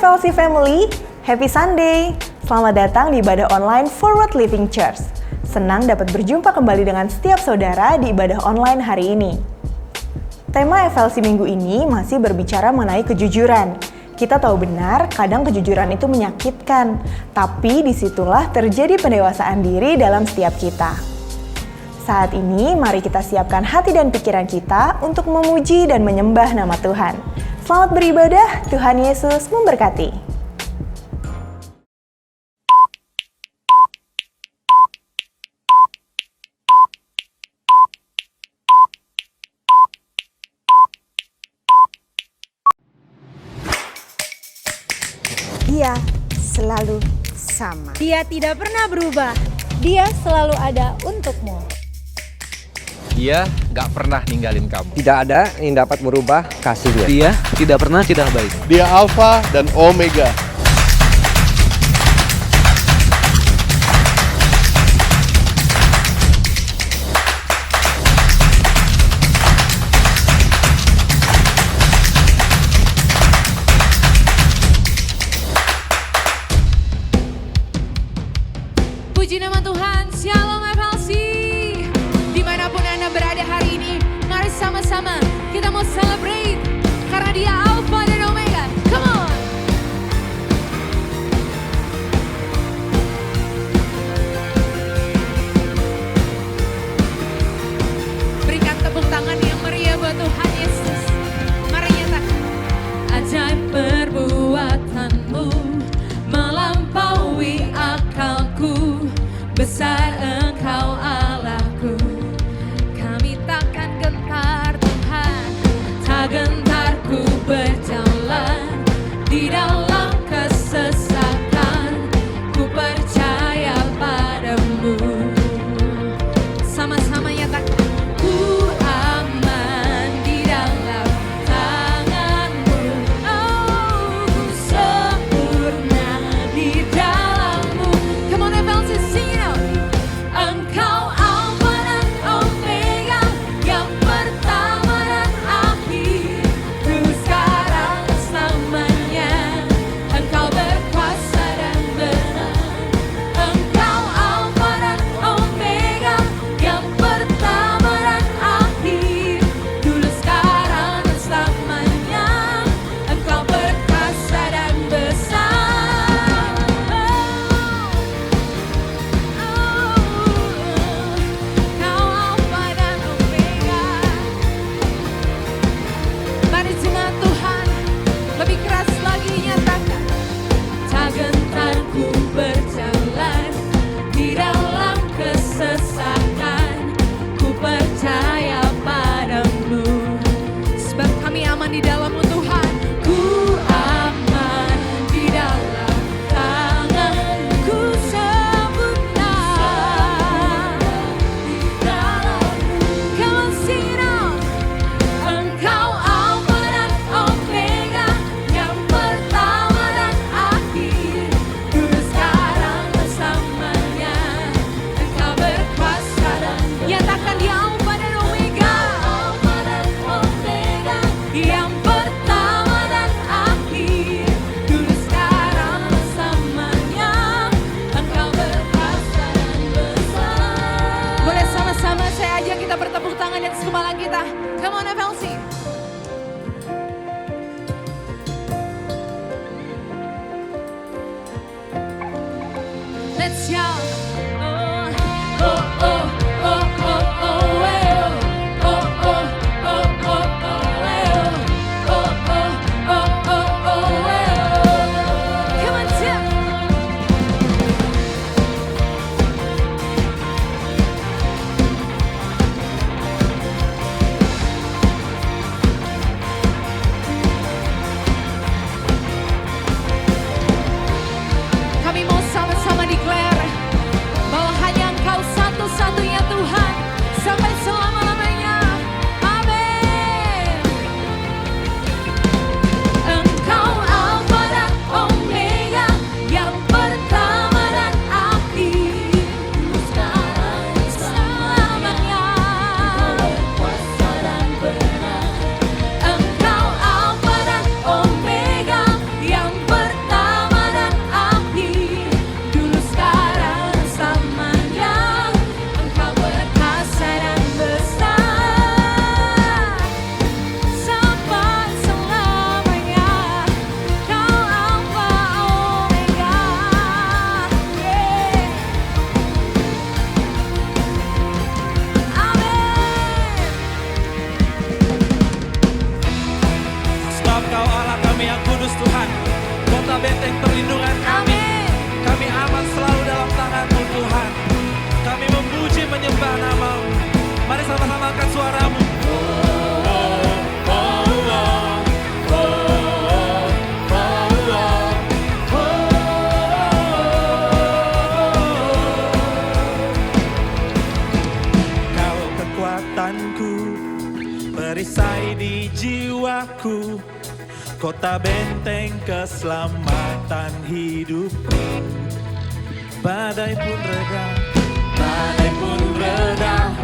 FLC Family, Happy Sunday! Selamat datang di ibadah online Forward Living Church. Senang dapat berjumpa kembali dengan setiap saudara di ibadah online hari ini. Tema FLC minggu ini masih berbicara mengenai kejujuran. Kita tahu benar, kadang kejujuran itu menyakitkan, tapi disitulah terjadi pendewasaan diri dalam setiap kita. Saat ini, mari kita siapkan hati dan pikiran kita untuk memuji dan menyembah nama Tuhan. Selamat beribadah, Tuhan Yesus memberkati. Dia selalu sama. Dia tidak pernah berubah. Dia selalu ada untukmu. Dia gak pernah ninggalin kamu. Tidak ada yang dapat merubah kasihnya. Dia tidak pernah tidak baik. Dia Alfa dan Omega. Puji nama Tuhan, Shalom FLC. Dimanapun Anda berada hari ini, mari sama-sama kita mau celebrate karena Dia Alpha dan Omega. Come on. Berikan tepuk tangan yang meriah buat Tuhan Yesus. Mari nyatakan ajaib perbuatanmu melampaui akalku. Besar Engkau Allahku, kami takkan gentar Tuhan, tak gentar ku berjalan di dalam kesesakan, ku percaya padamu. Sama-sama nyatakan, ku aman di dalam tanganmu, oh ku sempurna di dalammu. Come on FLC, sing it out. Engkau Alfa dan Omega, yang pertama dan akhir, dulu sekarang selamanya. Engkau berkuasa dan benar. Engkau Alfa dan Omega, yang pertama dan akhir, dulu sekarang dan selamanya. Engkau berkuasa dan besar. Kau Alfa dan Omega. Mari jemaat Tuhan, lebih keras lagi nyatakan, tak gentar ku berjalan di dalam kesesakan, ku percaya padamu. Sebab kami aman di dalam-Mu Tuhan. Ku aman di dalam tangan-Ku sempurna di dalam-Mu. Come on, sing it out. Engkau Alfa dan Omega, yang pertama dan akhir, dulu sekarang bersamanya. Engkau berkuasa dan nyatakan Dia Alfa dan Omega, yang pertama dan akhir, dulu sekarang bersamanya. Engkau berkuasa dan besar. Boleh sama-sama saya ajak kita bertepuk tangan dan sekumpulan kita. Come on FLC. Let's shout. Oh, oh, oh, oh, oh, oh, oh, oh, oh, oh, oh, oh, oh. Kami yang kudus Tuhan, kota benteng perlindungan kami. Kami aman selalu dalam tangan-Mu Tuhan. Kami memuji menyembah nama-Mu. Mari sama-sama angkat suaramu. Kau kekuatanku, perisai di jiwaku, kota benteng keselamatan hidupku. Badai pun reda,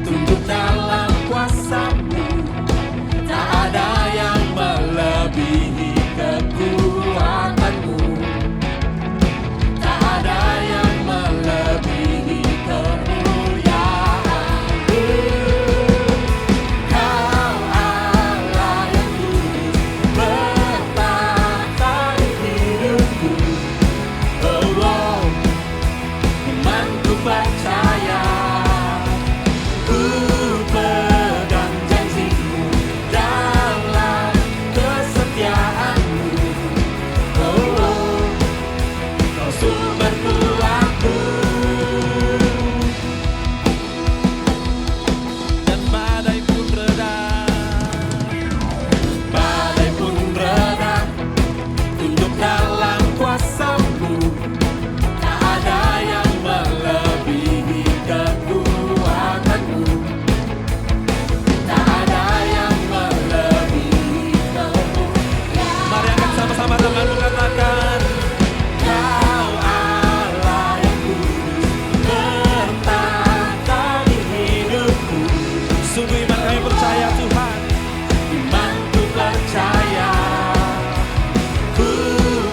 tunduk dalam kuasa-Mu. Tak ada yang melebihi kekuatan-Mu. Tak ada yang melebihi kemuliaan-Mu. Kau Allah yang kudus, bertata di hidupku. Oh, imanku percaya, ku pegang janji-Mu dalam kesetiaan-Mu. Oh, Kau sumber kuatku. Dan badai pun reda, tunduk dalam kuasa-Mu. Tak ada yang melebihi kekuatan-Mu. Tak ada yang melebihi kemuliaan. Mari angkat sama-sama tanganmu, katakan, Kau Allah yang kudus, bertata di hidupku. Sungguh iman kami percaya Tuhan, imanku percaya, ku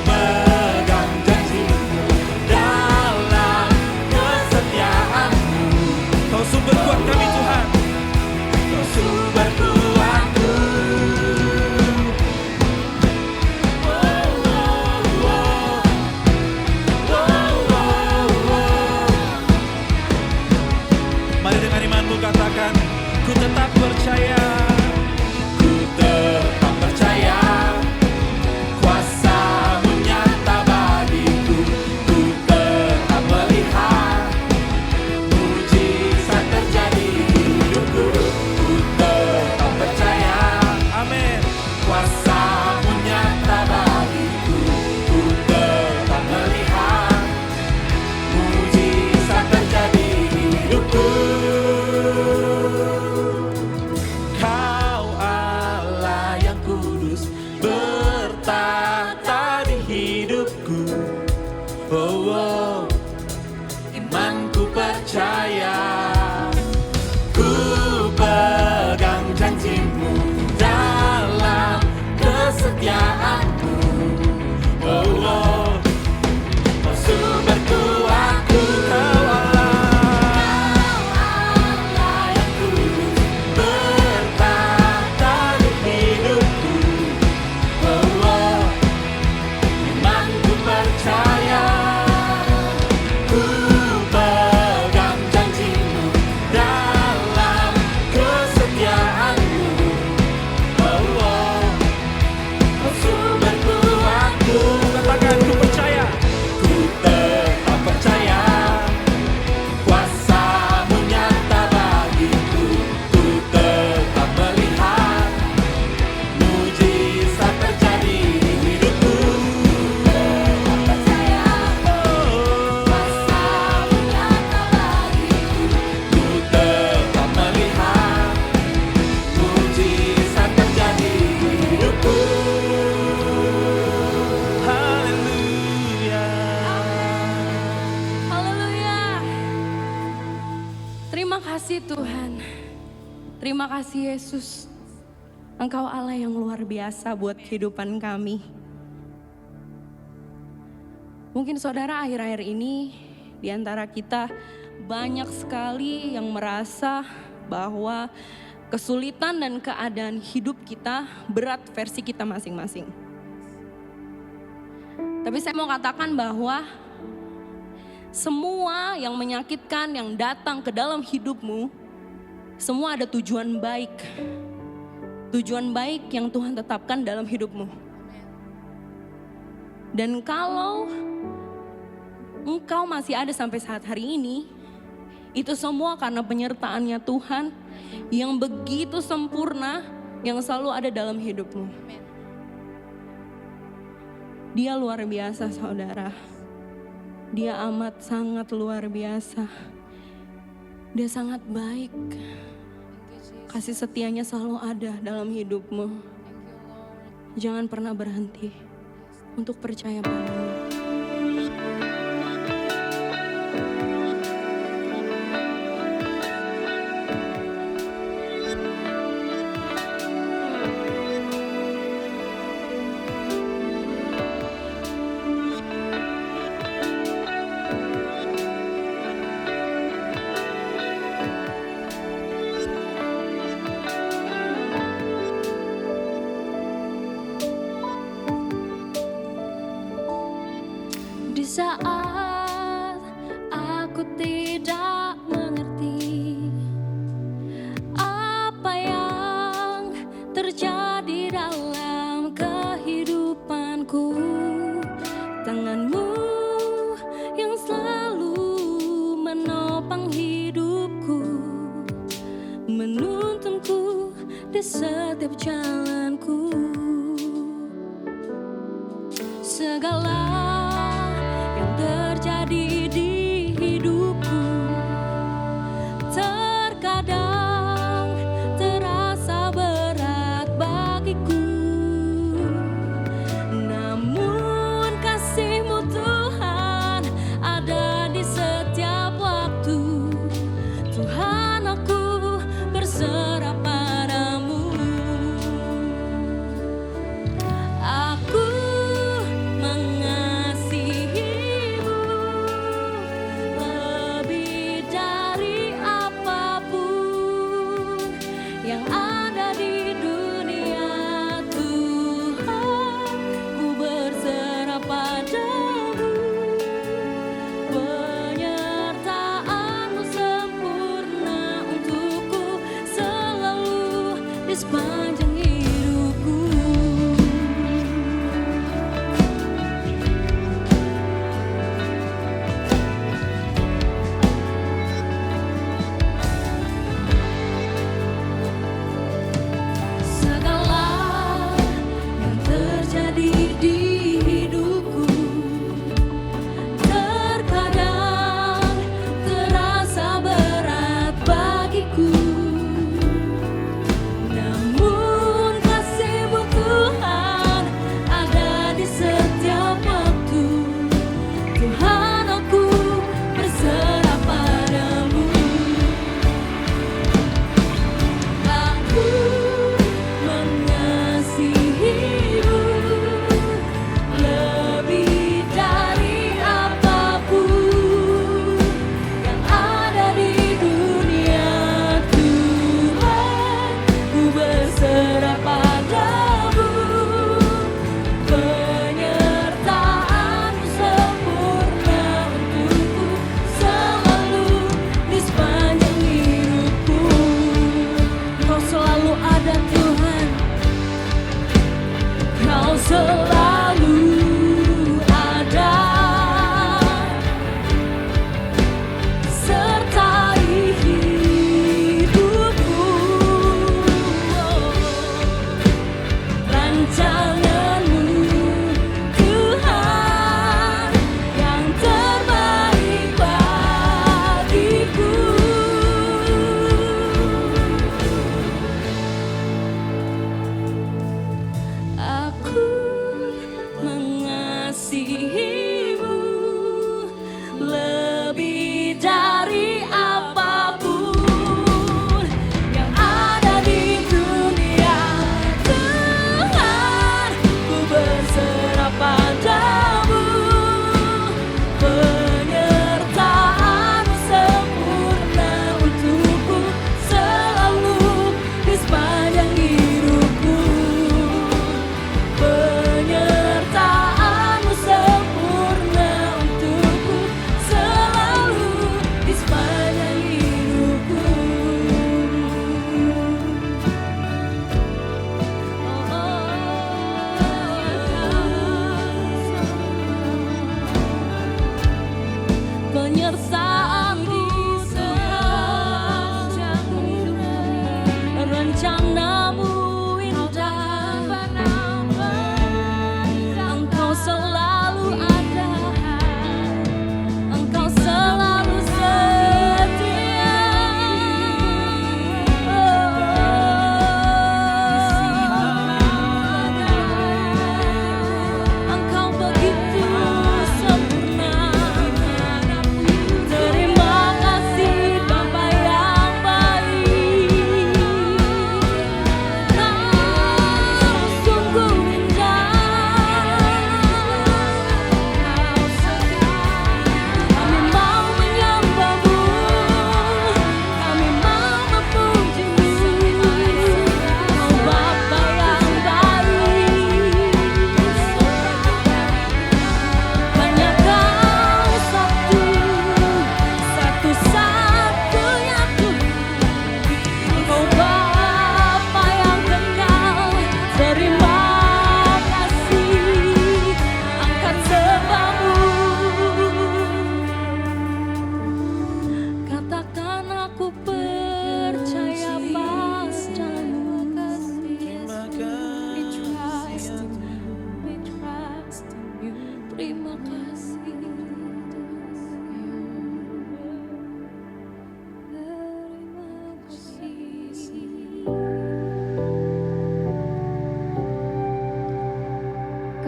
pegang janji-Mu dalam kesetiaan-Mu. Kau sumber kuat kami Tuhan, Kau sumber kuatku. Mari dengan imanmu katakan, ku tetap percaya. Ku tetap percaya, kuasa-Mu nyata bagiku. Ku tetap melihat mujizat terjadi di hidupku. Ku tetap percaya, amin, kuasa-Mu nyata bagiku. Ku tetap melihat mujizat terjadi di hidupku. Kau Allah yang kudus, bertata di hidupku. Oh, imanku percaya, ku pegang janji-Mu dalam kesetiaan-Mu. Oh, Kau sumber kuatku. Kau Allah yang kudus, bertata di hidupku. Oh, imanku percaya, ku pegang janji-Mu dalam kesetiaan-Mu. Oh, Kau sumber kuatku. Katakan, ku percaya, ku tetap percaya, kuasa-Mu nyata bagiku. Ku tetap melihat mujizat terjadi di hidupku. Tetap percaya, kuasa-Mu nyata bagiku. Ku tetap melihat mujizat terjadi di hidupku. Haleluya. Haleluya. Terima kasih Tuhan. Terima kasih Yesus. Engkau Allah yang luar biasa buat kehidupan kami. Mungkin saudara akhir-akhir ini di antara kita banyak sekali yang merasa bahwa kesulitan dan keadaan hidup kita berat versi kita masing-masing. Tapi saya mau katakan bahwa semua yang menyakitkan yang datang ke dalam hidupmu, semua ada tujuan baik. Tujuan baik yang Tuhan tetapkan dalam hidupmu. Dan kalau engkau masih ada sampai saat hari ini, itu semua karena penyertaannya Tuhan yang begitu sempurna, yang selalu ada dalam hidupmu. Dia luar biasa, saudara. Dia amat sangat luar biasa. Dia sangat baik. Kasih setianya selalu ada dalam hidupmu. Jangan pernah berhenti untuk percaya padanya. Di saat aku tidak mengerti apa yang terjadi dalam kehidupanku, tanganmu yang selalu menopang hidupku, menuntunku di setiap jalanku. Segala yang terjadi di hidupku terkadang terasa berat bagiku, namun kasih-Mu Tuhan ada di setiap waktu. Tuhan, aku berserah padamu. Aku mengasihi-Mu lebih dari apapun yang ada di dunia. Tuhan, ku berserah padamu. Penyertaan-Mu sempurna untukku selalu di sepanjang hidupku. Segala yang terjadi di hidupku terkadang terasa berat bagiku, namun kasih-Mu Tuhan ada di setiap waktu. Tuhan, aku berserah padamu. Aku mengasihi-Mu lebih dari apapun yang ada di dunia. Tuhan, ku berserah padamu. Penyertaan-Mu sempurna untukku selalu di sepanjang hidupku. Kau selalu ada, Tuhan. Kau selalu ada, sertai hidupku. Rancangan-Mu, Tuhan, yang terbaik bagiku. Aku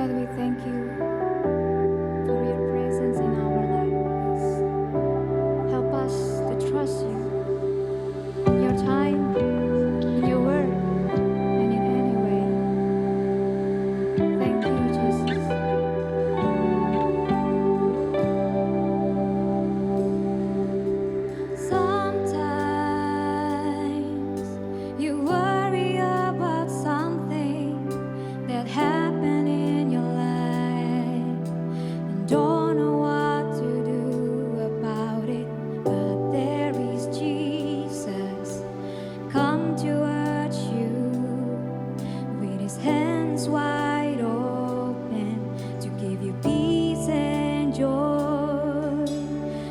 God, we thank you for your presence in our lives. Help us to trust you, your time, in your word, and in any way. Thank you, Jesus. Sometimes you worry about something that happened in your life and don't know what to do about it. But there is Jesus come towards you with his hands wide open to give you peace and joy.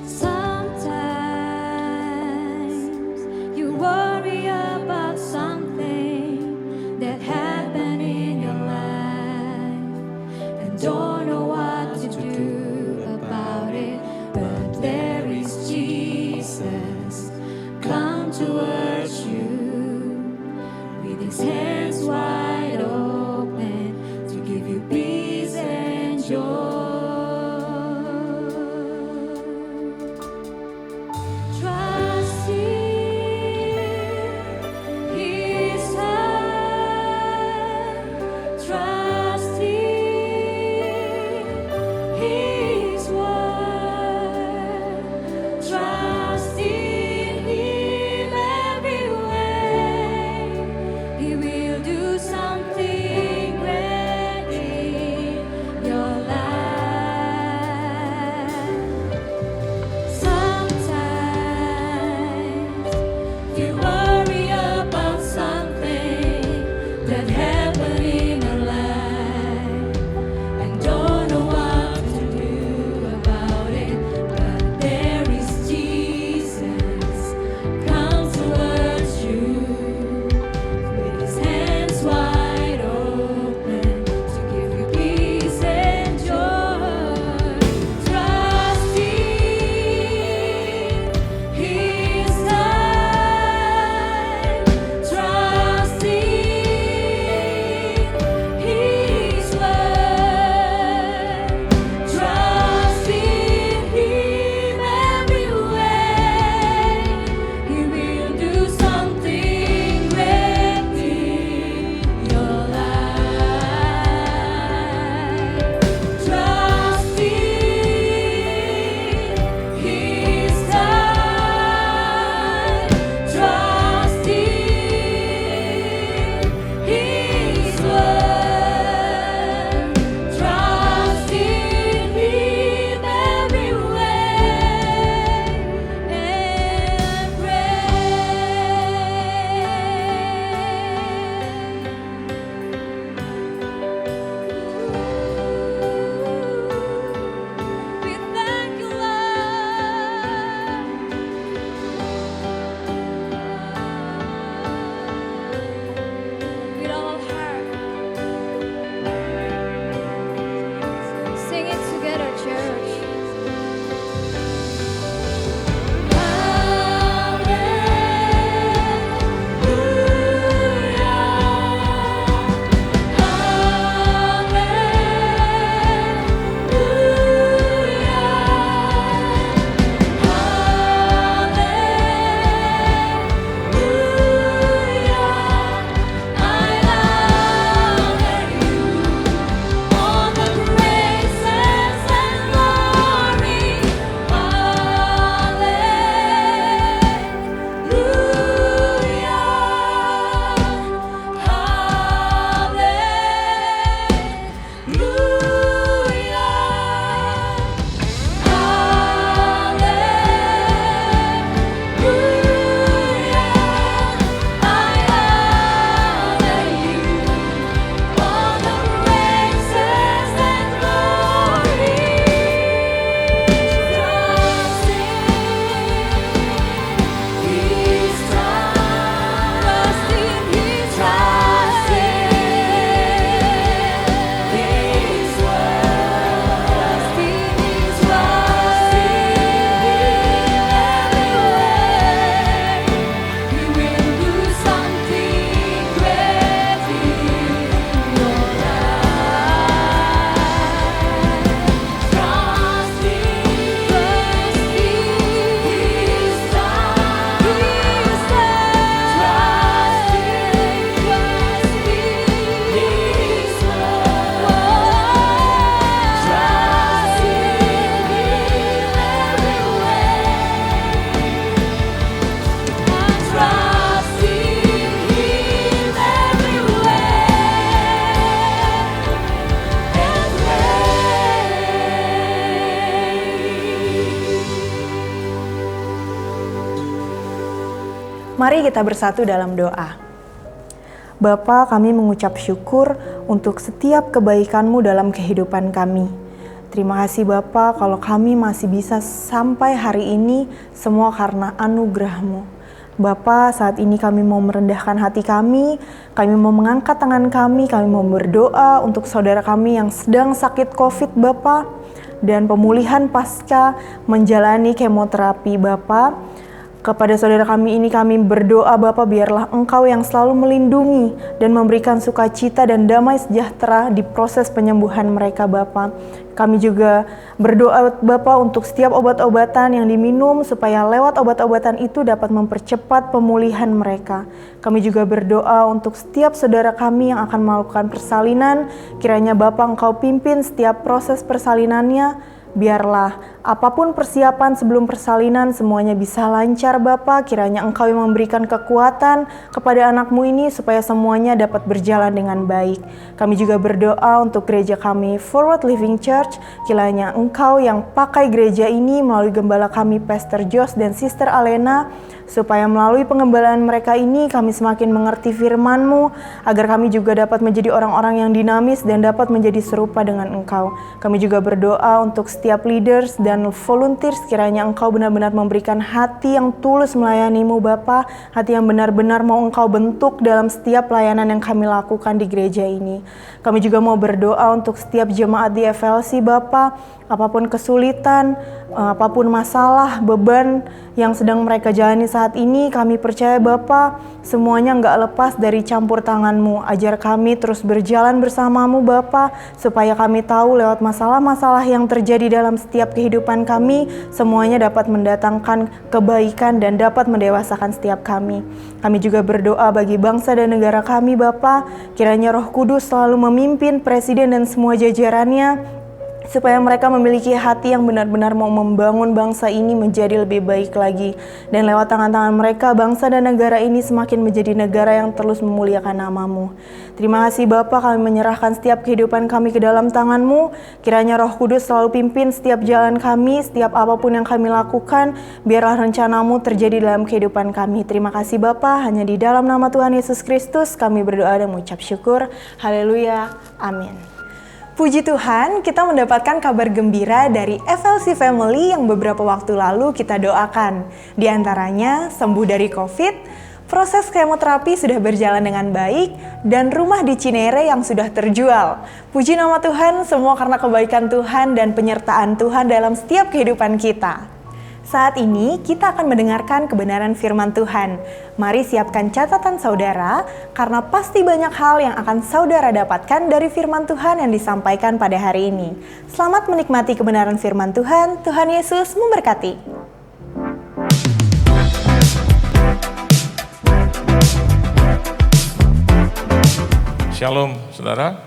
Sometimes you worry about something that happened in your life and don't know what to do about it. But there is Jesus come towards you with his hands wide open Mari kita bersatu dalam doa. Bapa, kami mengucap syukur untuk setiap kebaikan-Mu dalam kehidupan kami. Terima kasih Bapa kalau kami masih bisa sampai hari ini semua karena anugerah-Mu. Bapa, saat ini kami mau merendahkan hati kami mau mengangkat tangan kami mau berdoa untuk saudara kami yang sedang sakit COVID Bapa, dan pemulihan pasca menjalani kemoterapi Bapa. Kepada saudara kami ini kami berdoa Bapa, biarlah Engkau yang selalu melindungi dan memberikan sukacita dan damai sejahtera di proses penyembuhan mereka Bapa. Kami juga berdoa Bapa untuk setiap obat-obatan yang diminum supaya lewat obat-obatan itu dapat mempercepat pemulihan mereka. Kami juga berdoa untuk setiap saudara kami yang akan melakukan persalinan, kiranya Bapa Engkau pimpin setiap proses persalinannya. Biarlah apapun persiapan sebelum persalinan semuanya bisa lancar Bapa. Kiranya Engkau yang memberikan kekuatan kepada anak-Mu ini supaya semuanya dapat berjalan dengan baik. Kami juga berdoa untuk gereja kami Forward Living Church. Kiranya Engkau yang pakai gereja ini melalui gembala kami Pastor Jos dan Sister Alena, supaya melalui pengembalaan mereka ini kami semakin mengerti firman-Mu, agar kami juga dapat menjadi orang-orang yang dinamis dan dapat menjadi serupa dengan Engkau. Kami juga berdoa untuk setiap leaders dan volunteers, kiranya Engkau benar-benar memberikan hati yang tulus melayani-Mu Bapa, hati yang benar-benar mau Engkau bentuk dalam setiap pelayanan yang kami lakukan di gereja ini. Kami juga mau berdoa untuk setiap jemaat di FLC Bapa, apapun kesulitan, apapun masalah, beban yang sedang mereka jalani saat ini, kami percaya Bapa, semuanya enggak lepas dari campur tangan-Mu. Ajar kami terus berjalan bersama-Mu Bapa, supaya kami tahu lewat masalah-masalah yang terjadi dalam setiap kehidupan kami, semuanya dapat mendatangkan kebaikan dan dapat mendewasakan setiap kami. Kami juga berdoa bagi bangsa dan negara kami Bapa, kiranya Roh Kudus selalu memimpin Presiden dan semua jajarannya, supaya mereka memiliki hati yang benar-benar mau membangun bangsa ini menjadi lebih baik lagi. Dan lewat tangan-tangan mereka, bangsa dan negara ini semakin menjadi negara yang terus memuliakan nama-Mu. Terima kasih Bapa, kami menyerahkan setiap kehidupan kami ke dalam tangan-Mu. Kiranya Roh Kudus selalu pimpin setiap jalan kami, setiap apapun yang kami lakukan. Biarlah rencana-Mu terjadi dalam kehidupan kami. Terima kasih Bapa, hanya di dalam nama Tuhan Yesus Kristus kami berdoa dan mengucap syukur. Haleluya, amin. Puji Tuhan, kita mendapatkan kabar gembira dari FLC Family yang beberapa waktu lalu kita doakan. Di antaranya, sembuh dari COVID, proses kemoterapi sudah berjalan dengan baik, dan rumah di Cinere yang sudah terjual. Puji nama Tuhan, semua karena kebaikan Tuhan dan penyertaan Tuhan dalam setiap kehidupan kita. Saat ini kita akan mendengarkan kebenaran firman Tuhan. Mari siapkan catatan saudara, karena pasti banyak hal yang akan saudara dapatkan dari firman Tuhan yang disampaikan pada hari ini. Selamat menikmati kebenaran firman Tuhan. Tuhan Yesus memberkati. Shalom saudara.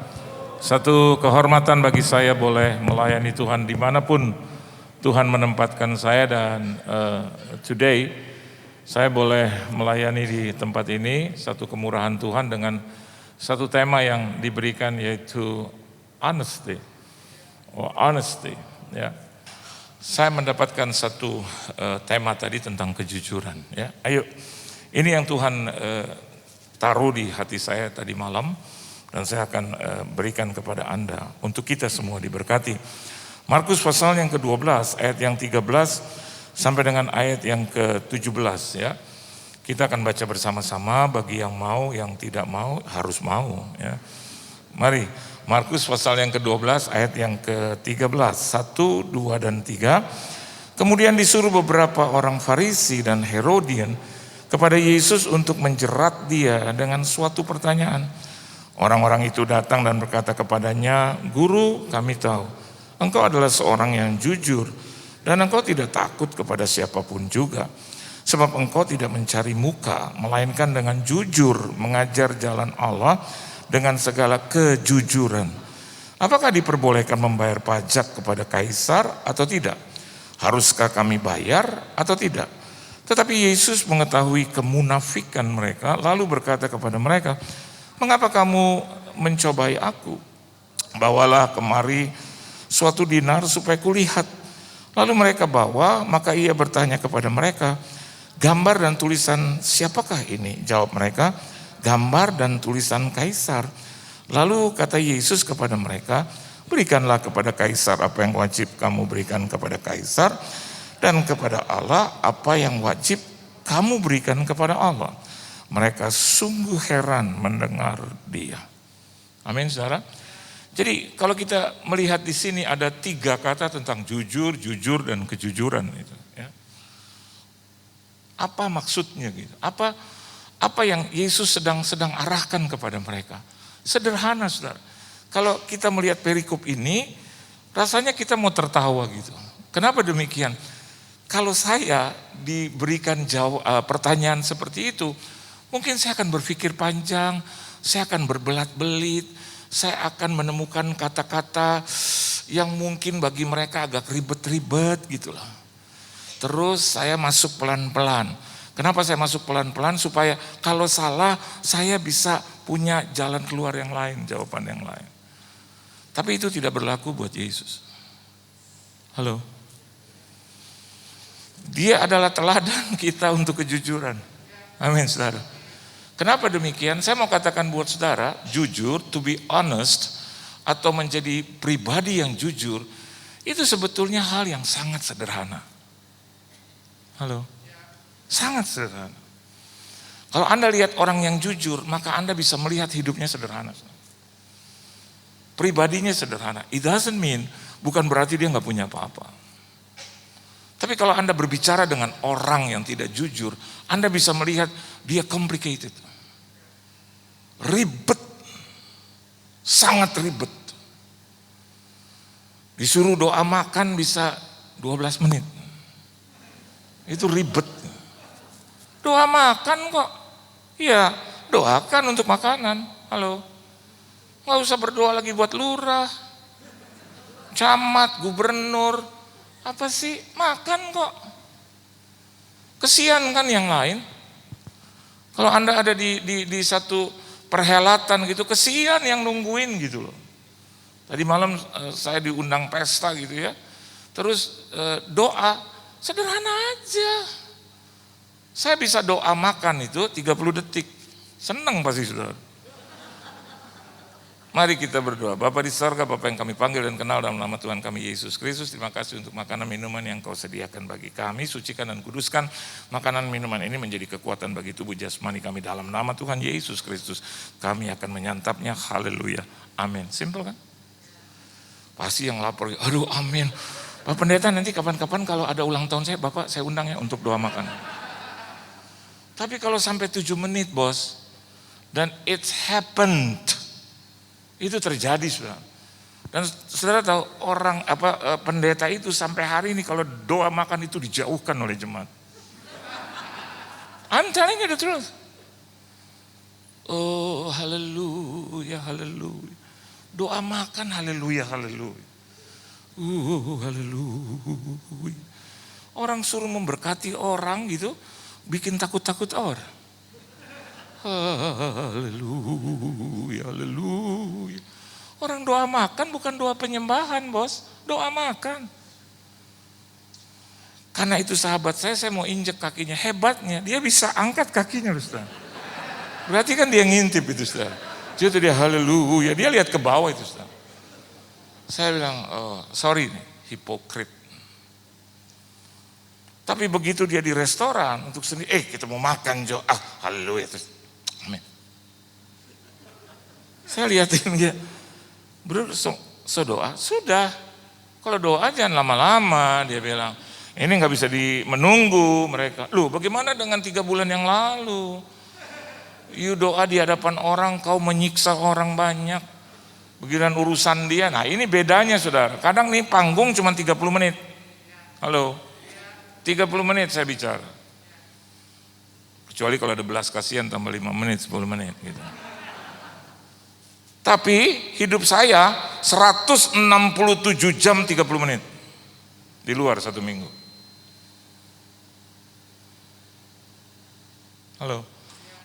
Satu kehormatan bagi saya boleh melayani Tuhan dimanapun Tuhan menempatkan saya, dan today saya boleh melayani di tempat ini, satu kemurahan Tuhan dengan satu tema yang diberikan yaitu honesty. Ya. Saya mendapatkan satu tema tadi tentang kejujuran. Ya. Ayo, ini yang Tuhan taruh di hati saya tadi malam, dan saya akan berikan kepada Anda untuk kita semua diberkati. Markus pasal yang ke-12 ayat yang 13 sampai dengan ayat yang ke-17 ya. Kita akan baca bersama-sama, bagi yang mau, yang tidak mau harus mau ya. Mari, Markus pasal yang ke-12 ayat yang ke-13, 1, 2 dan 3. Kemudian disuruh beberapa orang Farisi dan Herodian kepada Yesus untuk menjerat dia dengan suatu pertanyaan. Orang-orang itu datang dan berkata kepadanya, "Guru, kami tahu Engkau adalah seorang yang jujur, dan engkau tidak takut kepada siapapun juga. Sebab engkau tidak mencari muka, melainkan dengan jujur mengajar jalan Allah dengan segala kejujuran. Apakah diperbolehkan membayar pajak kepada Kaisar atau tidak? Haruskah kami bayar atau tidak?" Tetapi Yesus mengetahui kemunafikan mereka, lalu berkata kepada mereka, "Mengapa kamu mencobai aku? Bawalah kemari suatu dinar supaya kulihat." Lalu mereka bawa, maka ia bertanya kepada mereka, Gambar dan tulisan siapakah ini? Jawab mereka, gambar dan tulisan kaisar. Lalu kata Yesus kepada mereka, berikanlah kepada kaisar apa yang wajib kamu berikan kepada kaisar, dan kepada Allah apa yang wajib kamu berikan kepada Allah. Mereka sungguh heran mendengar dia. Amin, saudara. Jadi kalau kita melihat di sini ada 3 kata tentang jujur, jujur, dan kejujuran itu. Ya. Apa maksudnya gitu? Apa yang Yesus sedang arahkan kepada mereka? Sederhana, saudara. Kalau kita melihat perikop ini, rasanya kita mau tertawa gitu. Kenapa demikian? Kalau saya diberikan pertanyaan seperti itu, mungkin saya akan berpikir panjang, saya akan berbelat-belit, saya akan menemukan kata-kata yang mungkin bagi mereka agak ribet-ribet gitu loh. Terus saya masuk pelan-pelan. Kenapa saya masuk pelan-pelan? Supaya kalau salah saya bisa punya jalan keluar yang lain, jawaban yang lain. Tapi itu tidak berlaku buat Yesus. Halo? Dia adalah teladan kita untuk kejujuran. Amin, saudara. Kenapa demikian? Saya mau katakan buat saudara, jujur, to be honest, atau menjadi pribadi yang jujur, itu sebetulnya hal yang sangat sederhana. Halo? Sangat sederhana. Kalau Anda lihat orang yang jujur, maka Anda bisa melihat hidupnya sederhana. Pribadinya sederhana. It doesn't mean, bukan berarti dia nggak punya apa-apa. Tapi kalau Anda berbicara dengan orang yang tidak jujur, Anda bisa melihat dia complicated. Ribet. Sangat ribet. Disuruh doa makan bisa 12 menit. Itu ribet. Doa makan kok. Iya, doakan untuk makanan. Halo. Nggak usah berdoa lagi buat lurah, camat, gubernur. Apa sih? Makan kok. Kesian kan yang lain. Kalau Anda ada di satu perhelatan gitu, kesian yang nungguin gitu loh. Tadi malam saya diundang pesta gitu ya. Terus doa, sederhana aja. Saya bisa doa makan itu 30 detik. Senang pasti saudara. Mari kita berdoa. Bapa di sorga, Bapa yang kami panggil dan kenal dalam nama Tuhan kami Yesus Kristus. Terima kasih untuk makanan minuman yang kau sediakan bagi kami. Sucikan dan kuduskan makanan minuman ini menjadi kekuatan bagi tubuh jasmani kami. Dalam nama Tuhan Yesus Kristus kami akan menyantapnya. Haleluya. Amin. Simple kan? Pasti yang lapor, aduh amin. Pak Pendeta nanti kapan-kapan kalau ada ulang tahun saya, Bapak saya undang ya untuk doa makan. Tapi kalau sampai 7 menit bos, dan it's happened, itu terjadi saudara. Dan saudara tahu orang pendeta itu sampai hari ini kalau doa makan itu dijauhkan oleh jemaat. I'm telling you the truth. Oh haleluya, haleluya. Doa makan haleluya, haleluya. Haleluya. Orang suruh memberkati orang gitu, bikin takut-takut orang. Haleluya, haleluya. Orang doa makan bukan doa penyembahan bos, doa makan. Karena itu sahabat saya mau injek kakinya, hebatnya dia bisa angkat kakinya Ustaz. Berarti kan dia ngintip itu Ustaz. Itu dia haleluya, dia lihat ke bawah itu Ustaz. Saya bilang, oh, sorry nih, hipokrit. Tapi begitu dia di restoran untuk sendiri, kita mau makan Jo, haleluya terus. Amin. Saya lihatin dia, bro, so doa, sudah. Kalau doa jangan lama-lama, dia bilang. Ini nggak bisa menunggu mereka. Loh, bagaimana dengan 3 bulan yang lalu? You doa di hadapan orang, kau menyiksa orang banyak. Begiran urusan dia, nah ini bedanya saudara. Kadang nih panggung cuma 30 menit. Halo, 30 menit saya bicara. Kecuali kalau ada belas kasihan tambah 5 menit, 10 menit gitu. Tapi hidup saya 167 jam 30 menit. Di luar 1 minggu. Halo.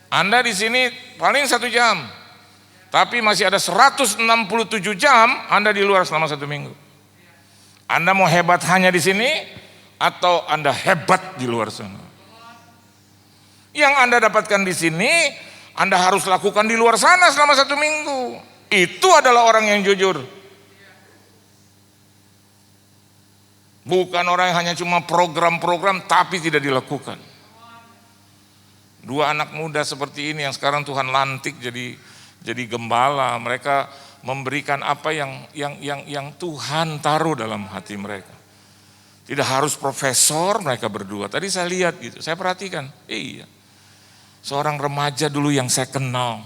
Anda di sini paling 1 jam. Tapi masih ada 167 jam Anda di luar selama 1 minggu. Anda mau hebat hanya di sini atau Anda hebat di luar sana? Yang Anda dapatkan di sini, Anda harus lakukan di luar sana selama 1 minggu. Itu adalah orang yang jujur. Bukan orang yang hanya cuma program-program tapi tidak dilakukan. 2 anak muda seperti ini yang sekarang Tuhan lantik jadi gembala, mereka memberikan apa yang Tuhan taruh dalam hati mereka. Tidak harus profesor mereka berdua. Tadi saya lihat gitu, saya perhatikan. Iya. Seorang remaja dulu yang saya kenal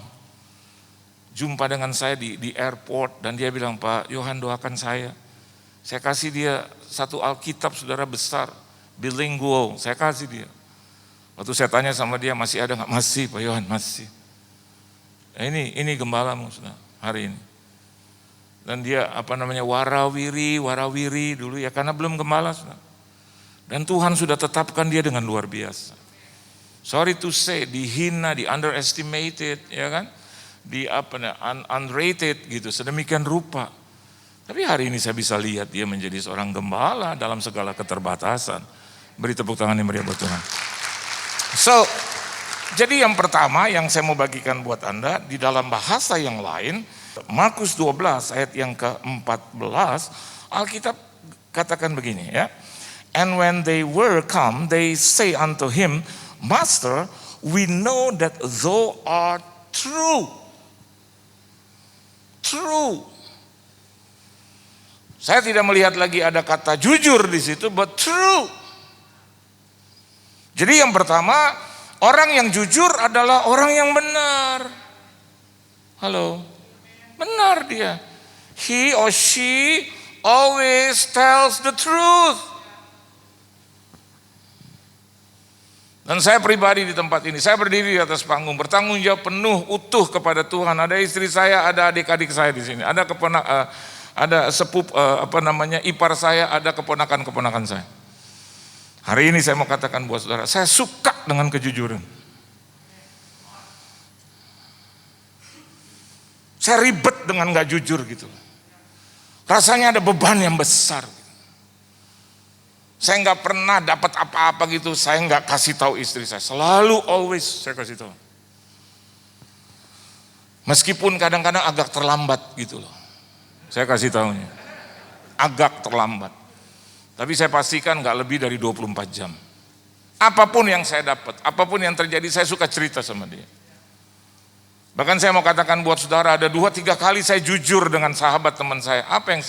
jumpa dengan saya di airport dan dia bilang, "Pak Yohan, doakan saya. Saya kasih dia 1 Alkitab saudara besar, bilingual, saya kasih dia." Waktu saya tanya sama dia, "Masih ada nggak?" "Masih Pak Yohan, masih." Nah, ini gembalamu saudara, hari ini. Dan dia warawiri dulu ya, karena belum gembala saudara. Dan Tuhan sudah tetapkan dia dengan luar biasa. Sorry to say, dihina, di underestimated, ya kan? Unrated gitu, sedemikian rupa. Tapi hari ini saya bisa lihat dia menjadi seorang gembala dalam segala keterbatasan. Beri tepuk tangan yang meriah buat Tuhan. So, jadi yang pertama yang saya mau bagikan buat Anda di dalam bahasa yang lain, Markus 12 ayat yang ke-14, Alkitab katakan begini ya. "And when they were come, they say unto him, Master, we know that thou art true." True. Saya tidak melihat lagi ada kata jujur di situ, but true. Jadi yang pertama, orang yang jujur adalah orang yang benar. Halo, benar dia. He or she always tells the truth. Dan saya pribadi di tempat ini, saya berdiri di atas panggung, bertanggung jawab penuh, utuh kepada Tuhan. Ada istri saya, ada adik-adik saya di sini, ada ipar saya, ada keponakan-keponakan saya. Hari ini saya mau katakan buat saudara, saya suka dengan kejujuran. Saya ribet dengan gak jujur gitu. Rasanya ada beban yang besar. Saya nggak pernah dapat apa-apa gitu, saya nggak kasih tahu istri saya. Selalu always saya kasih tahu. Meskipun kadang-kadang agak terlambat gitu loh. Saya kasih tahunya. Agak terlambat. Tapi saya pastikan nggak lebih dari 24 jam. Apapun yang saya dapat, apapun yang terjadi, saya suka cerita sama dia. Bahkan saya mau katakan buat saudara, ada 2-3 kali saya jujur dengan sahabat teman saya. Apa yang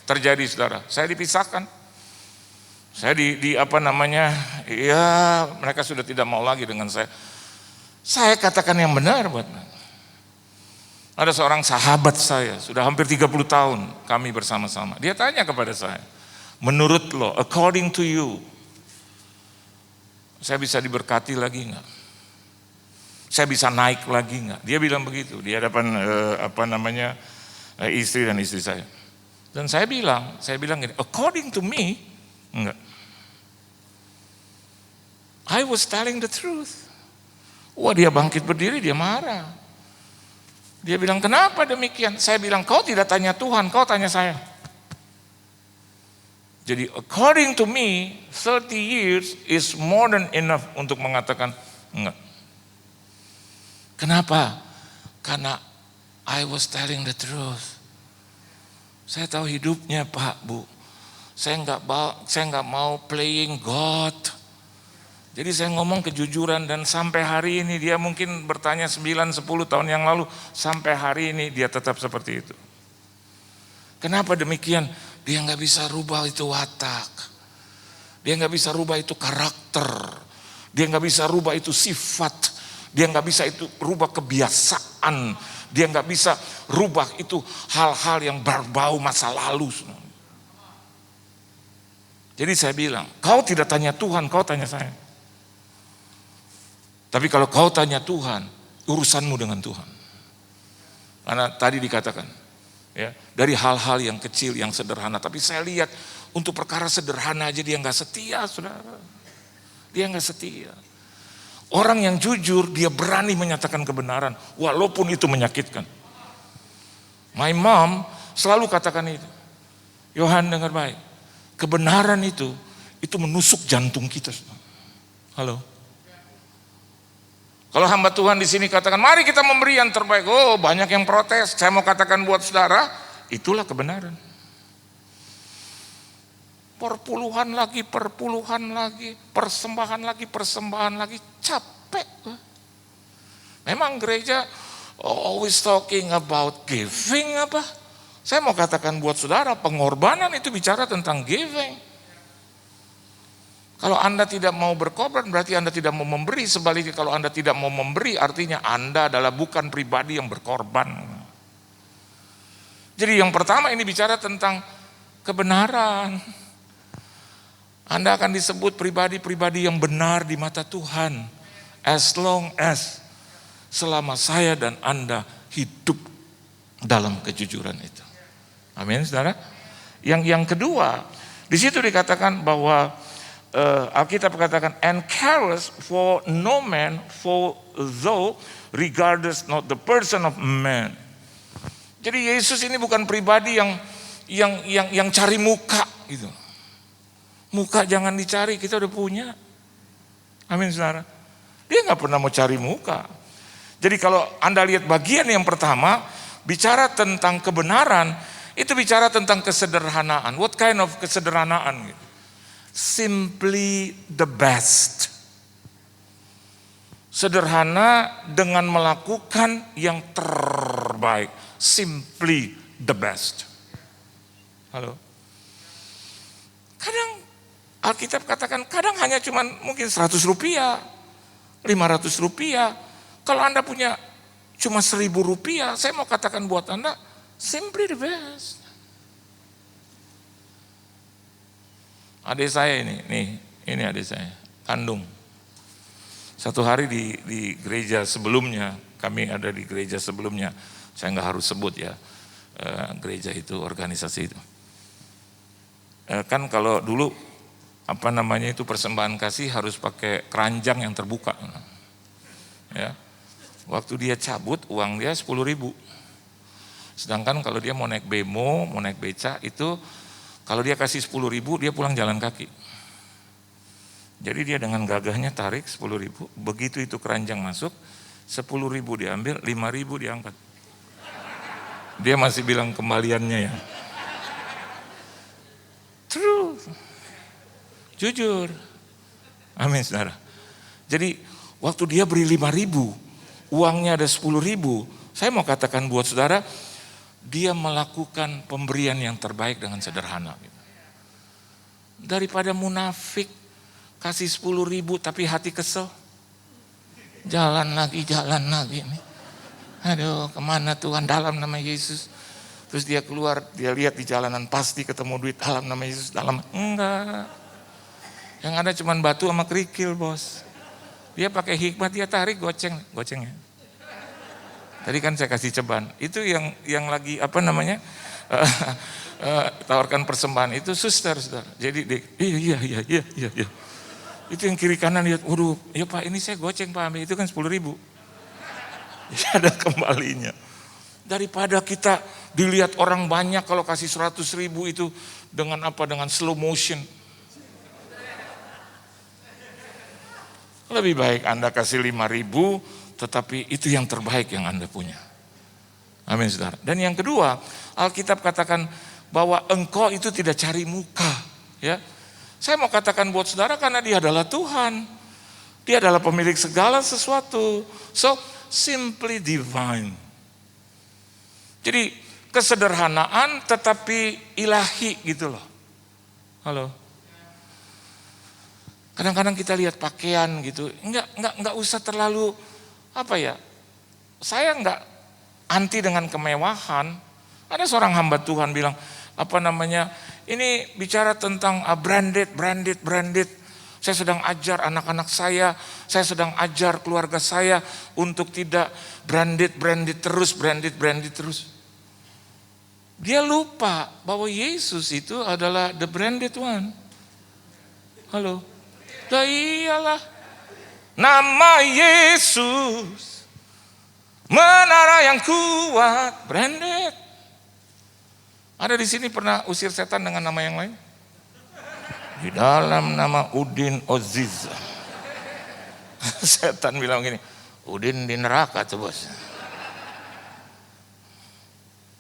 terjadi saudara? Saya dipisahkan. Saya ya mereka sudah tidak mau lagi dengan saya. Saya katakan yang benar buat mereka. Ada seorang sahabat saya, sudah hampir 30 tahun kami bersama-sama. Dia tanya kepada saya, menurut lo, according to you, saya bisa diberkati lagi enggak? Saya bisa naik lagi enggak? Dia bilang begitu di hadapan istri dan istri saya. Dan saya bilang gini, according to me, enggak. I was telling the truth. Wah, dia bangkit berdiri, dia marah. Dia bilang, kenapa demikian? Saya bilang, kau tidak tanya Tuhan, kau tanya saya. Jadi according to me, 30 years is more than enough untuk mengatakan enggak. Kenapa? Karena I was telling the truth. Saya tahu hidupnya Pak, Bu. Saya nggak mau playing God. Jadi saya ngomong kejujuran dan sampai hari ini dia mungkin bertanya 9-10 tahun yang lalu, sampai hari ini dia tetap seperti itu. Kenapa demikian? Dia nggak bisa rubah itu watak. Dia nggak bisa rubah itu karakter. Dia nggak bisa rubah itu sifat. Dia nggak bisa itu rubah kebiasaan. Dia nggak bisa rubah itu hal-hal yang berbau masa lalu. Jadi saya bilang, kau tidak tanya Tuhan, kau tanya saya. Tapi kalau kau tanya Tuhan, urusanmu dengan Tuhan. Karena tadi dikatakan, ya, dari hal-hal yang kecil, yang sederhana. Tapi saya lihat untuk perkara sederhana aja dia nggak setia, saudara. Dia nggak setia. Orang yang jujur, dia berani menyatakan kebenaran, walaupun itu menyakitkan. My mom selalu katakan itu. Yohan, dengar baik. Kebenaran itu menusuk jantung kita. Halo. Kalau hamba Tuhan di sini katakan, mari kita memberi yang terbaik. Oh, banyak yang protes. Saya mau katakan buat saudara, itulah kebenaran. Perpuluhan lagi, persembahan lagi, capek. Memang gereja always talking about giving apa? Saya mau katakan buat saudara, pengorbanan itu bicara tentang giving. Kalau Anda tidak mau berkorban berarti Anda tidak mau memberi. Sebaliknya kalau Anda tidak mau memberi artinya Anda adalah bukan pribadi yang berkorban. Jadi yang pertama ini bicara tentang kebenaran. Anda akan disebut pribadi-pribadi yang benar di mata Tuhan. As long as selama saya dan Anda hidup dalam kejujuran itu. Amin, saudara. Yang kedua, di situ dikatakan bahwa Alkitab katakan, and careless for no man, for thou regardest not the person of man. Jadi Yesus ini bukan pribadi yang cari muka gitu. Muka jangan dicari, kita udah punya. Amin, saudara. Dia nggak pernah mau cari muka. Jadi kalau Anda lihat bagian yang pertama, bicara tentang kebenaran, itu bicara tentang kesederhanaan. What kind of kesederhanaan gitu? Simply the best. Sederhana dengan melakukan yang terbaik. Simply the best. Halo. Kadang Alkitab katakan kadang hanya cuman mungkin 100 rupiah, 500 rupiah. Kalau Anda punya cuma 1000 rupiah, saya mau katakan buat Anda, simply the best. Adik saya ini adik saya, kandung. Satu hari di gereja sebelumnya, kami ada di gereja sebelumnya, saya nggak harus sebut ya, gereja itu, organisasi itu. Kan kalau dulu, itu persembahan kasih harus pakai keranjang yang terbuka. Ya. Waktu dia cabut, uang dia 10.000. Sedangkan kalau dia mau naik bemo, mau naik beca, itu kalau dia kasih 10.000, dia pulang jalan kaki. Jadi dia dengan gagahnya tarik 10.000, begitu itu keranjang masuk, 10.000 diambil, 5.000 diangkat. Dia masih bilang kembaliannya ya. True. Jujur. Amin, saudara. Jadi waktu dia beri 5.000, uangnya ada 10.000, saya mau katakan buat saudara, dia melakukan pemberian yang terbaik dengan sederhana. Daripada munafik, kasih 10.000 tapi hati kesel. Jalan lagi nih. Aduh, kemana Tuhan, dalam nama Yesus. Terus dia keluar, dia lihat di jalanan pasti ketemu duit, dalam nama Yesus, dalam. Enggak. Yang ada cuma batu sama kerikil, bos. Dia pakai hikmat, dia tarik gocengnya. Tadi kan saya kasih ceban. Itu yang lagi tawarkan persembahan itu suster, saudara. Jadi iya. Itu yang kiri kanan lihat, waduh, ya Pak, ini saya goceng Pak, itu kan 10.000. Ya ada kembalinya. Daripada kita dilihat orang banyak kalau kasih 100.000 itu dengan slow motion. Lebih baik Anda kasih 5.000, tetapi itu yang terbaik yang Anda punya. Amin, saudara. Dan yang kedua, Alkitab katakan bahwa engkau itu tidak cari muka. Ya, saya mau katakan buat saudara karena dia adalah Tuhan. Dia adalah pemilik segala sesuatu. So, simply divine. Jadi, kesederhanaan tetapi ilahi gitu loh. Halo. Kadang-kadang kita lihat pakaian gitu, enggak usah terlalu saya enggak anti dengan kemewahan. Ada seorang hamba Tuhan bilang, ini bicara tentang branded. Saya sedang ajar anak-anak saya sedang ajar keluarga saya untuk tidak branded terus. Dia lupa bahwa Yesus itu adalah the branded one. Halo. Lah iyalah. Nama Yesus menara yang kuat, branded. Ada di sini pernah usir setan dengan nama yang lain? Di dalam nama Udin Oziza. Setan bilang gini, Udin di neraka tuh bos.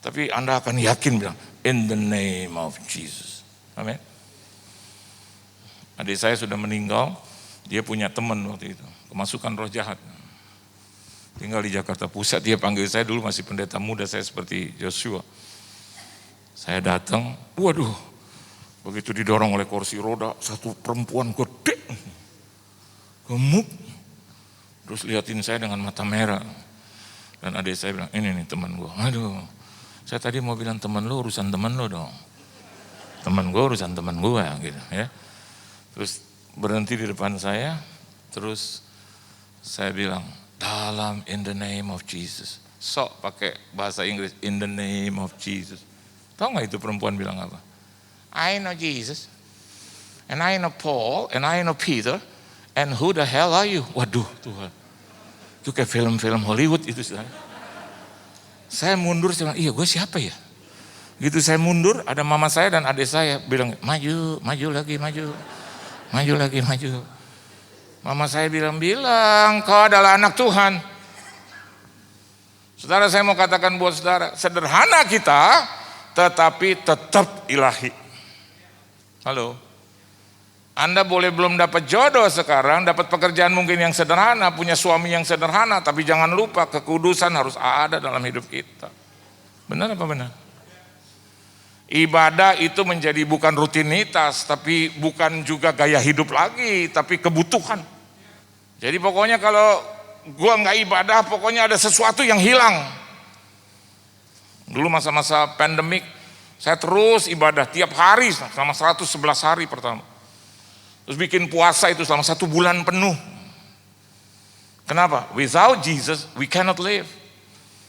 Tapi Anda akan yakin bilang, in the name of Jesus. Amin. Adik saya sudah meninggal, dia punya teman waktu itu, kemasukan roh jahat. Tinggal di Jakarta Pusat, dia panggil saya dulu masih pendeta muda, saya seperti Joshua. Saya datang, waduh, begitu didorong oleh kursi roda, satu perempuan gede, gemuk, terus liatin saya dengan mata merah. Dan adik saya bilang, ini nih teman gue. Aduh, saya tadi mau bilang teman lo urusan teman lo dong. Teman gue urusan teman gue gitu ya. Terus berhenti di depan saya, terus saya bilang, dalam in the name of Jesus. Sok pakai bahasa Inggris, in the name of Jesus. Tahu nggak itu perempuan bilang apa? I know Jesus, and I know Paul, and I know Peter, and who the hell are you? Waduh Tuhan, itu kayak film-film Hollywood itu. Saya mundur, saya bilang, iya gue siapa ya? Gitu saya mundur, ada mama saya dan adik saya bilang, maju lagi, maju lagi. Mama saya bilang, kau adalah anak Tuhan. Saudara, saya mau katakan buat saudara, sederhana kita, tetapi tetap ilahi. Halo, Anda boleh belum dapat jodoh sekarang, dapat pekerjaan mungkin yang sederhana, punya suami yang sederhana, tapi jangan lupa kekudusan harus ada dalam hidup kita. Benar apa benar? Ibadah itu menjadi bukan rutinitas, tapi bukan juga gaya hidup lagi, tapi kebutuhan. Jadi pokoknya kalau gua nggak ibadah, pokoknya ada sesuatu yang hilang. Dulu masa-masa pandemik, saya terus ibadah tiap hari selama 111 hari pertama. Terus bikin puasa itu selama 1 bulan penuh. Kenapa? Without Jesus, we cannot live.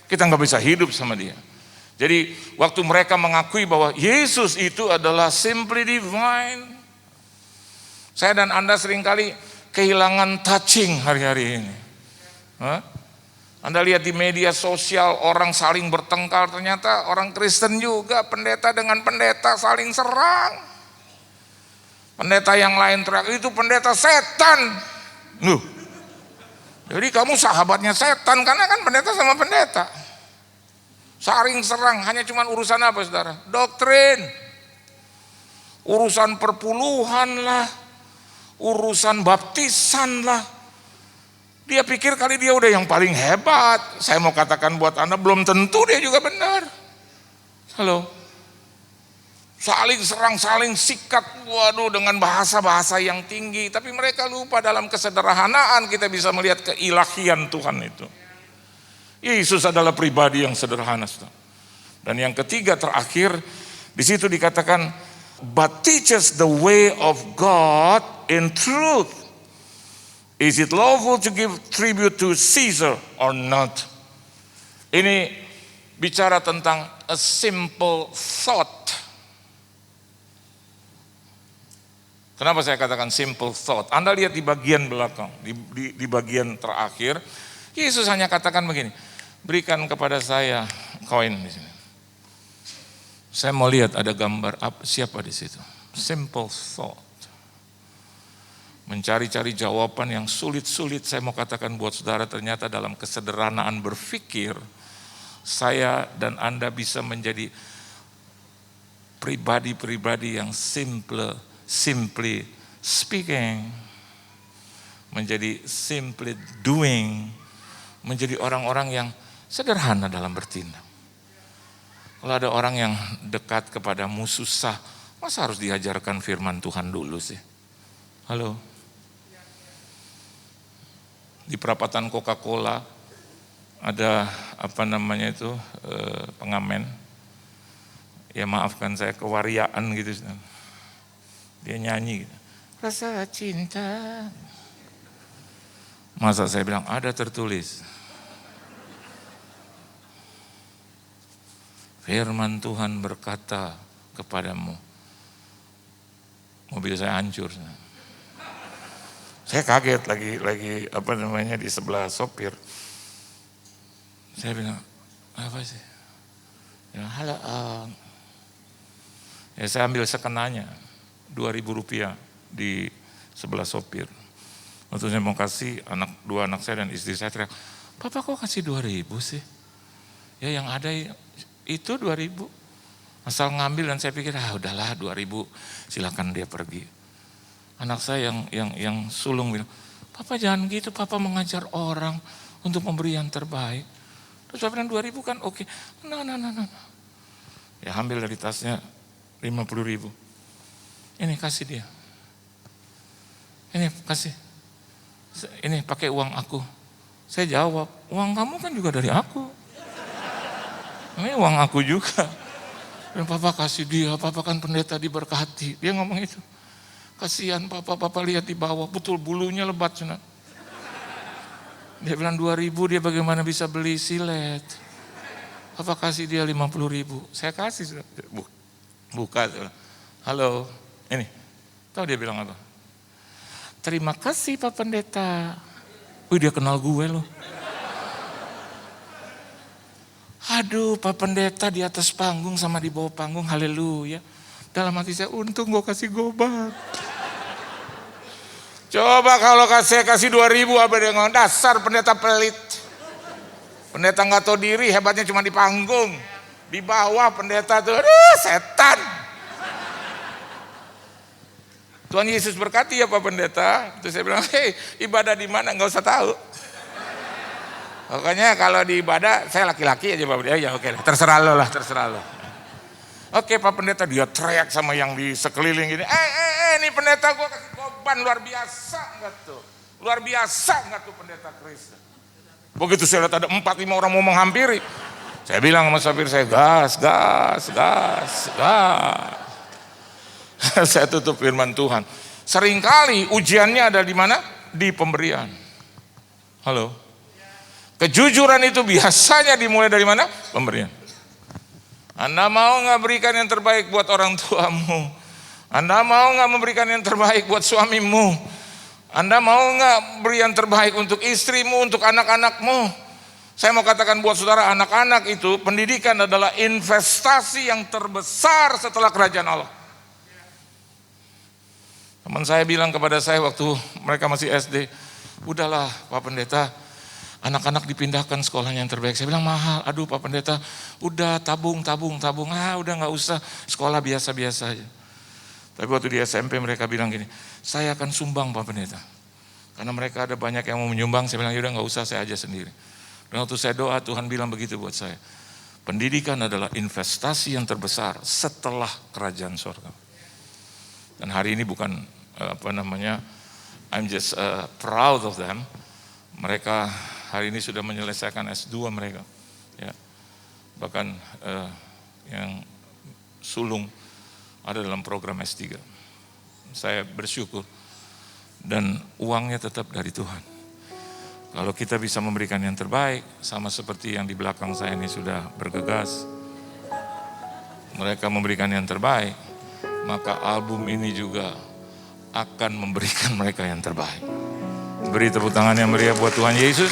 Kita nggak bisa hidup sama dia. Jadi waktu mereka mengakui bahwa Yesus itu adalah simply divine. Saya dan Anda seringkali kehilangan touching hari-hari ini. Anda lihat di media sosial orang saling bertengkar, ternyata orang Kristen juga pendeta dengan pendeta saling serang. Pendeta yang lain teriak, itu pendeta setan. Jadi kamu sahabatnya setan, karena kan pendeta sama pendeta. Saling serang, hanya cuma urusan apa saudara? Doktrin. Urusan perpuluhan lah. Urusan baptisan lah. Dia pikir kali dia udah yang paling hebat. Saya mau katakan buat Anda, belum tentu dia juga benar. Halo. Saling serang, saling sikat, waduh dengan bahasa-bahasa yang tinggi. Tapi mereka lupa dalam kesederhanaan kita bisa melihat keilahian Tuhan itu. Yesus adalah pribadi yang sederhana. Dan yang ketiga terakhir, di situ dikatakan, but teaches the way of God in truth. Is it lawful to give tribute to Caesar or not? Ini bicara tentang a simple thought. Kenapa saya katakan simple thought? Anda lihat di bagian belakang, di bagian terakhir, Yesus hanya katakan begini, berikan kepada saya koin di sini. Saya mau lihat ada gambar siapa di situ. Simple thought. Mencari-cari jawaban yang sulit-sulit, saya mau katakan buat saudara, ternyata dalam kesederhanaan berpikir, saya dan Anda bisa menjadi pribadi-pribadi yang simply speaking, menjadi simply doing, menjadi orang-orang yang sederhana dalam bertindak. Kalau ada orang yang dekat kepadamu susah, masa harus diajarkan firman Tuhan dulu sih? Halo. Di perapatan Coca-Cola ada pengamen. Ya maafkan saya kewariaan gitu. Dia nyanyi gitu. Rasa cinta. Masa saya bilang ada tertulis. Firman Tuhan berkata kepadamu. Mobil saya hancur. Saya kaget lagi di sebelah sopir. Saya bilang, apa sih? Ya, halo Om. Ya saya ambil sekenanya, 2.000 rupiah di sebelah sopir. Waktu saya mau kasih dua anak saya dan istri saya teriak, "Papa kok kasih 2.000 sih?" Ya yang ada itu 2.000. Asal ngambil dan saya pikir, udahlah 2.000 silakan dia pergi. Anak saya yang sulung bilang, "Papa jangan gitu, Papa mengajar orang untuk memberi yang terbaik." Terus saya bilang 2.000 kan oke. Nah. Ya ambil dari tasnya 50.000. Ini kasih dia. Ini kasih. Ini pakai uang aku. Saya jawab, uang kamu kan juga dari aku. Ini uang aku juga. Dan Papa kasih dia, Papa kan pendeta diberkati. Dia ngomong itu. Kasihan Papa lihat di bawah, betul bulunya lebat. Sana. Dia bilang 2.000 dia bagaimana bisa beli silet. Papa kasih dia 50.000. Saya kasih. Buka. Halo, ini. Tahu dia bilang apa? "Terima kasih Pak Pendeta." Dia kenal gue loh. Aduh Pak Pendeta di atas panggung sama di bawah panggung, haleluya. Dalam hati saya, untung gue kasih gobat. Coba kalau saya kasih 2.000 apa dia ngomong, "Dasar pendeta pelit. Pendeta gak tahu diri, hebatnya cuma di panggung. Di bawah pendeta tuh, aduh setan." Tuhan Yesus berkati ya Pak Pendeta. Terus saya bilang, "Hei, ibadah di mana? Nggak usah tahu. Pokoknya kalau di ibadah, saya laki-laki aja Pak Pendeta." Ya oke, terserah lo lah, terserah lo. Oke Pak Pendeta, dia teriak sama yang di sekeliling gini, ini pendeta gue kasih korban luar biasa nggak tuh? Luar biasa nggak tuh pendeta Kristen? Begitu saya lihat ada 4-5 orang mau menghampiri, saya bilang sama sopir saya, gas. Saya tutup firman Tuhan. Seringkali ujiannya ada di mana? Di pemberian. Halo. Kejujuran itu biasanya dimulai dari mana? Pemberian. Anda mau nggak berikan yang terbaik buat orang tuamu? Anda mau nggak memberikan yang terbaik buat suamimu? Anda mau nggak beri yang terbaik untuk istrimu, untuk anak-anakmu? Saya mau katakan buat saudara, anak-anak itu pendidikan adalah investasi yang terbesar setelah kerajaan Allah. Teman saya bilang kepada saya waktu mereka masih SD, "Udahlah Pak Pendeta, anak-anak dipindahkan sekolahnya yang terbaik." Saya bilang, "Mahal." "Aduh Pak Pendeta, udah tabung. Udah gak usah, sekolah biasa-biasa aja." Tapi waktu di SMP mereka bilang gini, "Saya akan sumbang Pak Pendeta." Karena mereka ada banyak yang mau menyumbang, saya bilang, "Yaudah gak usah, saya aja sendiri." Dan waktu saya doa, Tuhan bilang begitu buat saya. Pendidikan adalah investasi yang terbesar setelah kerajaan surga. Dan hari ini bukan I'm just proud of them. Mereka hari ini sudah menyelesaikan S2 mereka. Ya. Bahkan yang sulung ada dalam program S3. Saya bersyukur dan uangnya tetap dari Tuhan. Kalau kita bisa memberikan yang terbaik, sama seperti yang di belakang saya ini sudah bergegas, mereka memberikan yang terbaik, maka album ini juga akan memberikan mereka yang terbaik. Beri tepuk tangan yang meriah buat Tuhan Yesus.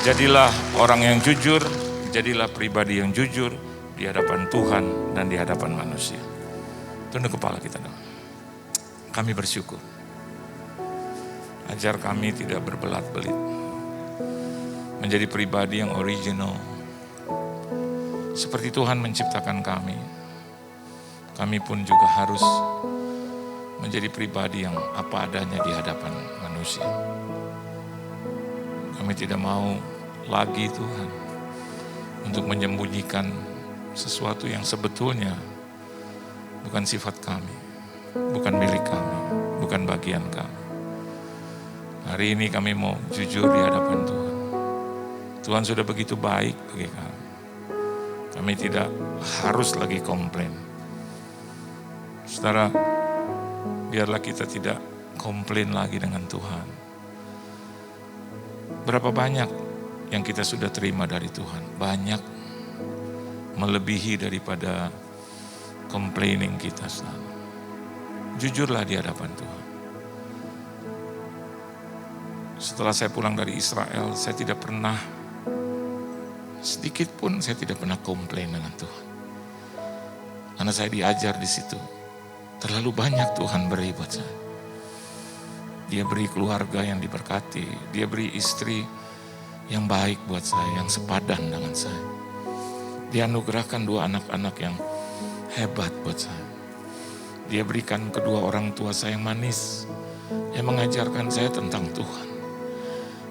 Jadilah orang yang jujur, jadilah pribadi yang jujur di hadapan Tuhan dan di hadapan manusia. Tunduk kepala kita dong. Kami bersyukur. Ajar kami tidak berbelat-belit. Menjadi pribadi yang original. Seperti Tuhan menciptakan kami. Kami pun juga harus menjadi pribadi yang apa adanya di hadapan manusia. Kami tidak mau lagi Tuhan untuk menyembunyikan sesuatu yang sebetulnya bukan sifat kami, bukan milik kami, bukan bagian kami. Hari ini kami mau jujur di hadapan Tuhan. Tuhan sudah begitu baik bagi kami. Kami tidak harus lagi komplain. Saudara, biarlah kita tidak komplain lagi dengan Tuhan. Berapa banyak yang kita sudah terima dari Tuhan? Banyak, melebihi daripada complaining kita. Saudara. Jujurlah di hadapan Tuhan. Setelah saya pulang dari Israel, saya tidak pernah, sedikit pun saya tidak pernah komplain dengan Tuhan. Karena saya diajar di situ. Terlalu banyak Tuhan beri buat saya. Dia beri keluarga yang diberkati. Dia beri istri yang baik buat saya, yang sepadan dengan saya. Dia anugerahkan 2 anak-anak yang hebat buat saya. Dia berikan kedua orang tua saya yang manis, yang mengajarkan saya tentang Tuhan,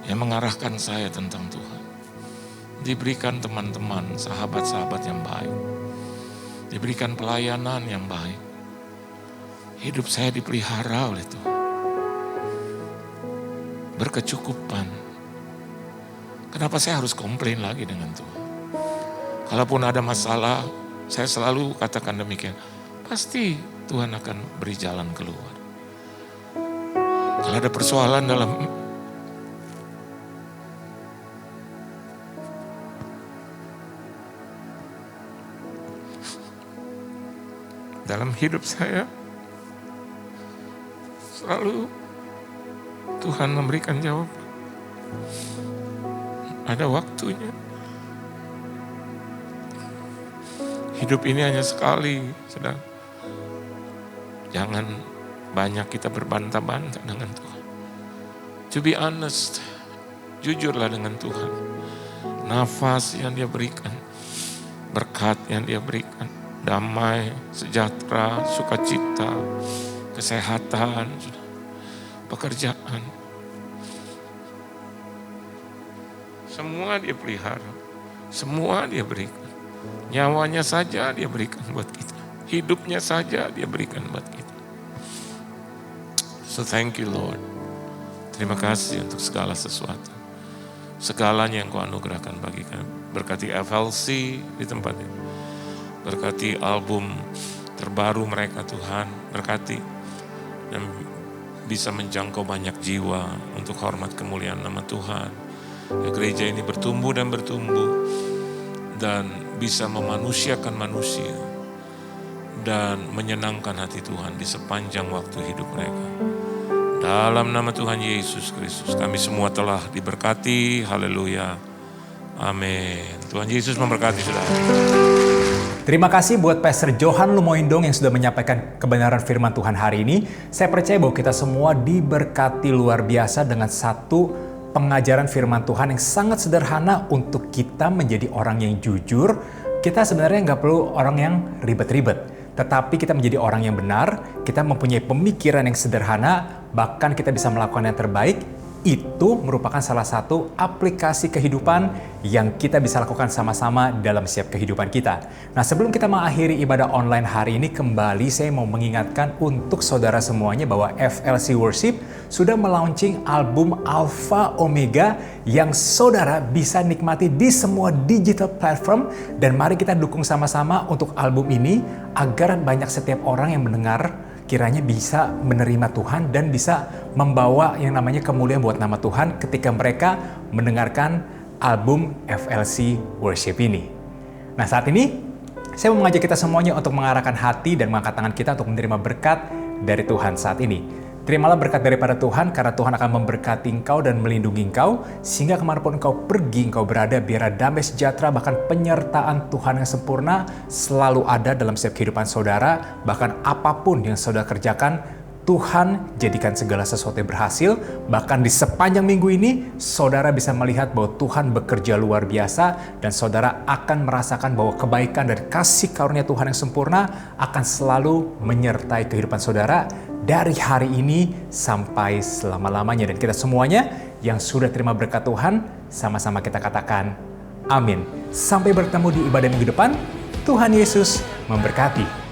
yang mengarahkan saya tentang Tuhan. Diberikan teman-teman, sahabat-sahabat yang baik. Diberikan pelayanan yang baik. Hidup saya dipelihara oleh Tuhan. Berkecukupan. Kenapa saya harus komplain lagi dengan Tuhan? Kalaupun ada masalah, saya selalu katakan demikian. Pasti Tuhan akan beri jalan keluar. Kalau ada persoalan dalam hidup saya, selalu Tuhan memberikan jawaban. Ada waktunya. Hidup ini hanya sekali, saudara. Jangan banyak kita berbantah-bantah dengan Tuhan. To be honest, jujurlah dengan Tuhan. Nafas yang Dia berikan, berkat yang Dia berikan, damai, sejahtera, sukacita, kesehatan, pekerjaan. Semua Dia pelihara, semua Dia berikan. Nyawanya saja Dia berikan buat kita. Hidupnya saja Dia berikan buat kita. So thank you Lord. Terima kasih untuk segala sesuatu. Segalanya yang Kau anugerahkan bagi kami. Berkati FLC di tempat ini. Berkati album terbaru mereka Tuhan. Berkati dan bisa menjangkau banyak jiwa untuk hormat kemuliaan nama Tuhan. Ya, gereja ini bertumbuh dan bertumbuh. Dan bisa memanusiakan manusia. Dan menyenangkan hati Tuhan di sepanjang waktu hidup mereka. Dalam nama Tuhan Yesus Kristus, kami semua telah diberkati. Haleluya. Amin. Tuhan Yesus memberkati saudara. Terima kasih buat Pastor Johan Lumoindong yang sudah menyampaikan kebenaran firman Tuhan hari ini. Saya percaya bahwa kita semua diberkati luar biasa dengan satu pengajaran firman Tuhan yang sangat sederhana untuk kita menjadi orang yang jujur. Kita sebenarnya nggak perlu orang yang ribet-ribet. Tetapi kita menjadi orang yang benar, kita mempunyai pemikiran yang sederhana, bahkan kita bisa melakukan yang terbaik. Itu merupakan salah satu aplikasi kehidupan yang kita bisa lakukan sama-sama dalam setiap kehidupan kita. Nah, sebelum kita mengakhiri ibadah online hari ini, kembali saya mau mengingatkan untuk saudara semuanya bahwa FLC Worship sudah melaunching album Alpha Omega yang saudara bisa nikmati di semua digital platform. Dan mari kita dukung sama-sama untuk album ini agar banyak setiap orang yang mendengar kiranya bisa menerima Tuhan dan bisa membawa yang namanya kemuliaan buat nama Tuhan ketika mereka mendengarkan album FLC Worship ini. Nah, saat ini saya mau mengajak kita semuanya untuk mengarahkan hati dan mengangkat tangan kita untuk menerima berkat dari Tuhan saat ini. Terimalah berkat daripada Tuhan karena Tuhan akan memberkati engkau dan melindungi engkau sehingga kemanapun engkau pergi, engkau berada, biar damai sejahtera bahkan penyertaan Tuhan yang sempurna selalu ada dalam setiap kehidupan saudara. Bahkan apapun yang saudara kerjakan, Tuhan jadikan segala sesuatu yang berhasil. Bahkan di sepanjang minggu ini, saudara bisa melihat bahwa Tuhan bekerja luar biasa dan saudara akan merasakan bahwa kebaikan dan kasih karunia Tuhan yang sempurna akan selalu menyertai kehidupan saudara dari hari ini sampai selama-lamanya. Dan kita semuanya yang sudah terima berkat Tuhan, sama-sama kita katakan amin. Sampai bertemu di ibadah minggu depan. Tuhan Yesus memberkati.